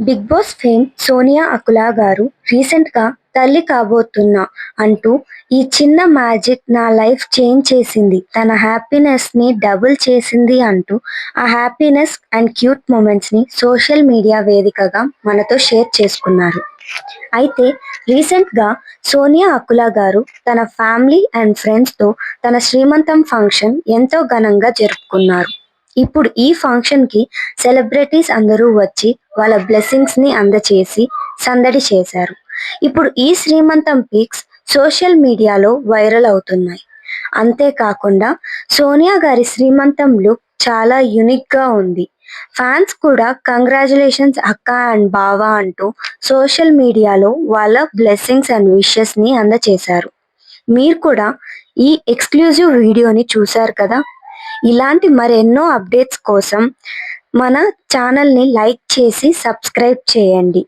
Big boss fame Sonia అకులా గారు రీసెంట్గా తల్లి కాబోతున్నా అంటూ ఈ చిన్న మ్యాజిక్ నా లైఫ్ చేంజ్ చేసింది, తన హ్యాపీనెస్ ని డబుల్ చేసింది అంటూ ఆ హ్యాపీనెస్ అండ్ క్యూట్ మూమెంట్స్ ని సోషల్ మీడియా వేదికగా మనతో షేర్ చేసుకున్నారు. అయితే రీసెంట్గా సోనియా అకులా గారు తన ఫ్యామిలీ అండ్ ఫ్రెండ్స్తో తన శ్రీమంతం ఫంక్షన్ ఎంతో ఘనంగా జరుపుకున్నారు. ఇప్పుడు ఈ ఫంక్షన్ కి సెలబ్రిటీస్ అందరూ వచ్చి వాళ్ళ బ్లెస్సింగ్స్ ని అందచేసి సందడి చేశారు. ఇప్పుడు ఈ శ్రీమంతం పిక్స్ సోషల్ మీడియాలో వైరల్ అవుతున్నాయి. అంతేకాకుండా సోనియా గారి శ్రీమంతం లుక్ చాలా యునిక్ గా ఉంది. ఫ్యాన్స్ కూడా కంగ్రాచులేషన్స్ అక్క అండ్ బావా అంటూ సోషల్ మీడియాలో వాళ్ళ బ్లెస్సింగ్స్ అండ్ విషెస్ ని అందచేశారు. మీరు కూడా ఈ ఎక్స్క్లూజివ్ వీడియోని చూశారు కదా. ఇలాంటి మరెన్నో అప్డేట్స్ కోసం మన ఛానల్ని లైక్ చేసి సబ్స్క్రైబ్ చేయండి.